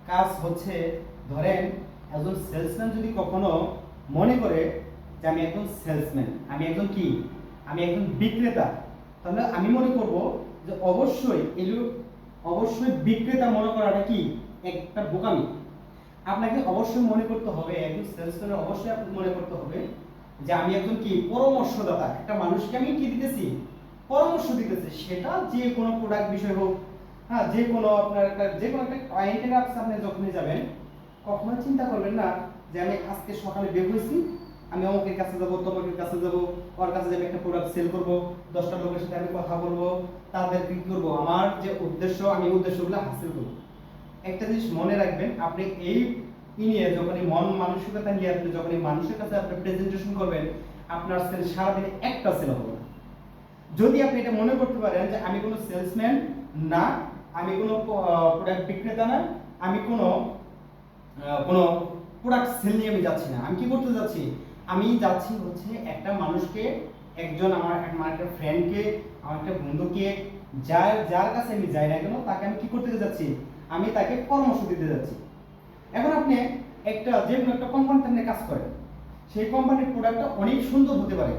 কাজ হচ্ছে, ধরেন একজন সেলসম্যান যদি কখনো মনে করে যে আমি একজন সেলসম্যান, আমি একজন কি, আমি একজন বিক্রেতা, তাহলে আমি মনে করব যে অবশ্যই বিক্রেতা মনে করাটা কি একটা বোকামি। আপনাকে অবশ্যই মনে করতে হবে, একজন সেলসম্যান অবশ্যই আপনাকে মনে করতে হবে যে আমি একজন কি পরামর্শদাতা, একটা মানুষকে আমি কি দিতেছি, পরামর্শ দিতেছি, সেটা যে কোনো প্রোডাক্ট বিষয় হোক, হ্যাঁ, যে কোনো আপনার যে কোনো একটা ক্লায়েন্টের কাছে আপনি যখনই যাবেন কখনো চিন্তা করবেন না যে আমি আজকে সকালে বের হয়েছি, আমি অমুকের কাছে যাবো, তমুকের কাছে যাবো, ওর কাছে যাবে একটা প্রোডাক্ট সেল করবো, 10টা লোকের সাথে আমি কথা বলবো, তাদের কি করবো, আমার যে উদ্দেশ্য আমি উদ্দেশ্যগুলো হাসিল করবো। একটা জিনিস মনে রাখবেন, আপনি এই নিয়ে যখন মন মানসিকতা নিয়ে আপনি যখন মানুষের কাছে আপনি প্রেজেন্টেশন করবেন, আপনার সেল সারাদিনে একটা সেল হবে না। যদি আপনি এটা মনে করতে পারেন যে আমি কোনো সেলসম্যান না, আমি কোনো প্রোডাক্ট বিক্রেতা না, আমি কোনো প্রোডাক্ট সেল নিয়ে আমি যাচ্ছি না, আমি কি করতে যাচ্ছি, আমি যাচ্ছি হচ্ছে একটা মানুষকে, আমার একটা ফ্রেন্ডকে, আমার একটা বন্ধুকে, যার কাছে আমি যাই না কেন তাকে আমি কি করতে যাচ্ছি, আমি তাকে পরামর্শ দিতে যাচ্ছি। এখন আপনি যে কোনো একটা কোম্পানিতে আপনি কাজ করেন, সেই কোম্পানির প্রোডাক্টটা অনেক সুন্দর হতে পারে,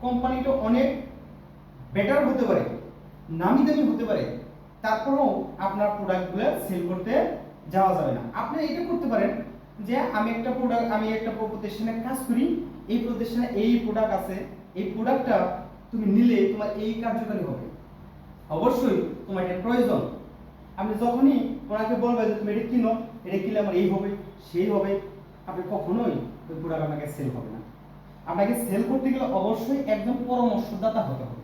কোম্পানিটা অনেক বেটার হতে পারে, নামি দামি হতে পারে, তারপরেও আপনার প্রোডাক্টগুলো সেল করতে যাওয়া যাবে না। আপনি এটা করতে পারেন যে আমি একটা প্রতিষ্ঠানে কাজ করি, এই প্রতিষ্ঠানে এই প্রোডাক্ট আছে, এই প্রোডাক্টটা তুমি নিলে তোমার এই কার্যকারী হবে, অবশ্যই তোমার এটা প্রয়োজন। আপনি যখনই ওনাকে বলবেন যে তুমি এটা কিনো, এটা কিনলে আমার এই হবে সেই হবে, আপনি কখনোই ওই প্রোডাক্ট আপনাকে সেল হবে না। আপনাকে সেল করতে গেলে অবশ্যই একজন পরামর্শদাতা হতে হবে।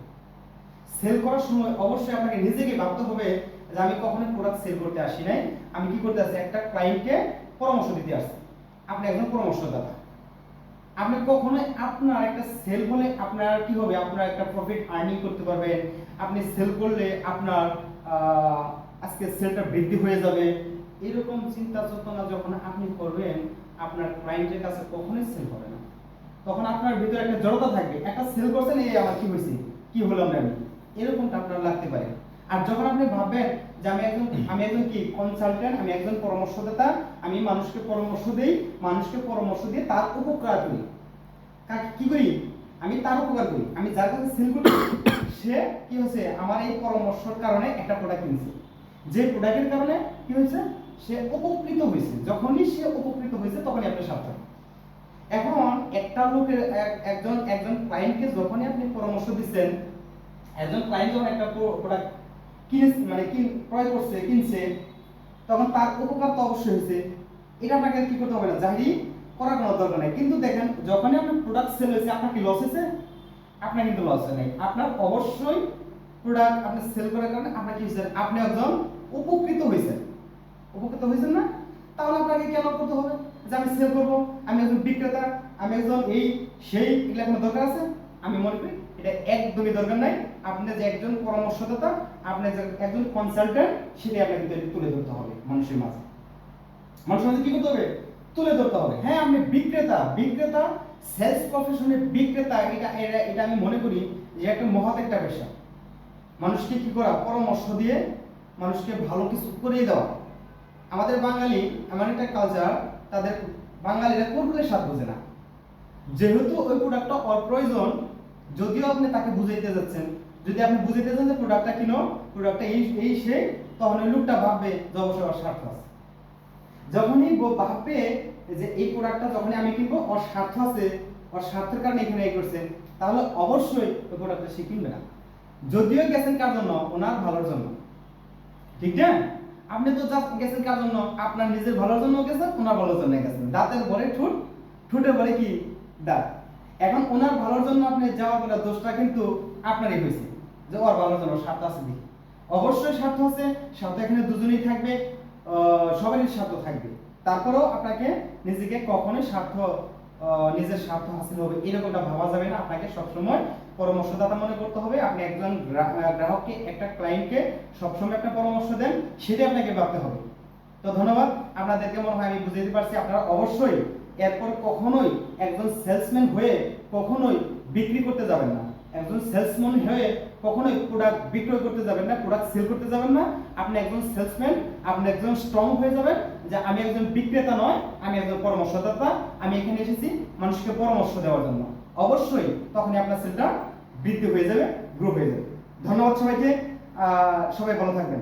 সেল করার সময় অবশ্যই আপনাকে নিজেকে ভাবতে হবে যে আমি কখনোই প্রোডাক্ট সেল করতে আসি নাই, আমি কি করতে আসছি, একটা ক্লায়েন্টকে পরামর্শ দিতে আসছি। আপনি একজন পরামর্শদাতা। আপনি কখনোই আপনার একটা সেল হলে আপনার কি হবে, আপনার একটা প্রফিট আর্নিং করতে পারবেন। আপনি সেল করলে আপনার আজকে সেলটা বৃদ্ধি হয়ে যাবে, এরকম চিন্তা চেতনা যখন আপনি করবেন, আপনার ক্লায়েন্টের কাছে কখনোই সেল হবে না। তখন আপনার ভিতরে একটা জড়তা থাকবে, একটা সেল করছেন, এই আমার কি হয়েছে, কি হলাম আমি, এরকমটা আপনার লাগতে পারে। আর যখন আপনি ভাববেন যে আমি একজন কি কনসালটেন্ট, আমি একজন পরামর্শদাতা, আমি মানুষকে পরামর্শ দেই, মানুষকে পরামর্শ দিয়ে তার উপকার করি, কি করি, আমি তার উপকার করি, আমি যার কাছে সেল করি সে কি হয়েছে, আমার এই পরামর্শের কারণে একটা প্রোডাক্ট কিনছে, যে প্রোডাক্টের কারণে কি হয়েছে, সে উপকৃত হয়েছে। যখনই সে উপকৃত হয়েছে তখনই আপনি সার্থক। এখন একটা লোকের একজন ক্লায়েন্টকে যখনই আপনি পরামর্শ দিচ্ছেন, একজন ক্লায়েন্ট যখন একটা প্রোডাক্ট ক্রয় করছে, কিনছে, তখন তার উপকার তো অবশ্যই হয়েছে, এটা আপনাকে কি করতে হবে না, জাহিরি করার কোনো দরকার নেই। কিন্তু দেখেন যখনই আপনার প্রোডাক্ট সেল হয়েছে, আপনার কি লস হয়েছে, আপনার কিন্তু লস হয় নাই। আপনার অবশ্যই প্রোডাক্ট আপনি সেল করার কারণে আপনার কি হয়েছে, আপনি একজন উপকৃত হয়েছেন, উপকৃত হয়েছেন না? তাহলে আপনাকে কেন করতে হবে যে আমি সেল করবো, আমি একজন বিক্রেতা, আমি একজন সেই এগুলা কোনো দরকার আছে? আমি মনে করি এটা একদমই দরকার নাই। আপনি যে একজন পরামর্শদাতা, আপনি যে একজন কনসালটেন্ট, সেটাই আপনাকে কিন্তু তুলে ধরতে হবে মানুষের মাঝে। মানুষের মাঝে কি করতে হবে, তুলে ধরতে হবে। হ্যাঁ, আপনি বিক্রেতা সেলস প্রফেশনের বিক্রেতা, এটা আমি মনে করি যে একটা মহৎ একটা পেশা। মানুষকে কি করা, পরামর্শ দিয়ে মানুষকে ভালো কিছু করিয়ে দেওয়া। আমাদের বাঙালি এমন একটা কালচার, তাদের বাঙালিরা কুরকুরের স্বাদ বোঝে না। যেহেতু ওই প্রোডাক্টটা অপ্রয়োজন, যদিও আপনি তাকে বুঝাইতে যাচ্ছেন, যদি আপনি বুঝাইতে যান যে প্রোডাক্টটা কিনো, প্রোডাক্টটা এই সেই, তখন ওই লোকটা ভাববে যে অবশ্যই ওর স্বার্থ আছে। যখনই ভাববে যে এই প্রোডাক্টটা যখনই আমি কিনবো, ওর স্বার্থ আছে, ওর স্বার্থের কারণে এখানে এই করছে, তাহলে অবশ্যই ওই প্রোডাক্টটা সে কিনবে না। যদিও গেছেন কার জন্য, ওনার ভালোর জন্য, ঠিক না? আপনি তো গেছেন কার জন্য, আপনার নিজের ভালোর জন্য গেছেন, ওনার ভালোর জন্য গেছেন। দাঁতের পরে ঠোঁট, ঠোঁটের পরে কি দাঁত। এখন ওনার ভালোর জন্য আপনি যাওয়া বলে দোষটা কিন্তু আপনারই হয়েছে, যে ওর ভালোর জন্য স্বার্থ আছে দেখি। অবশ্যই স্বার্থ আছে, স্বার্থ এখানে দুজনেই থাকবে, সবারই স্বার্থ থাকবে। তারপরেও আপনাকে নিজেকে কখনোই নিজের স্বার্থ হাসিল হবে এরকমটা ভাবা যাবে না। আপনাকে সবসময় পরামর্শদাতা মনে করতে হবে। আপনি একজন গ্রাহককে, একটা ক্লায়েন্টকে সবসময় একটা পরামর্শ দেন, সেটাই আপনাকে ভাবতে হবে। তো ধন্যবাদ। আপনাদেরকে মনে হয় আমি বুঝাতে পারছি। আপনারা অবশ্যই এরপর কখনোই একজন সেলসম্যান হয়ে কখনোই বিক্রি করতে যাবেন না। একজন সেলসম্যান হয়ে কখনোই প্রোডাক্ট বিক্রয় করতে যাবেন না, প্রোডাক্ট সেল করতে যাবেন না। আপনি একজন সেলসম্যান, আপনি একজন স্ট্রং হয়ে যাবেন যে আমি একজন বিক্রেতা নয়, আমি একজন পরামর্শদাতা, আমি এখানে এসেছি মানুষকে পরামর্শ দেওয়ার জন্য। অবশ্যই তখনই আপনার সেলটা বৃদ্ধি হয়ে যাবে, গ্রো হয়ে যাবে। ধন্যবাদ সবাইকে, সবাই ভালো থাকবেন।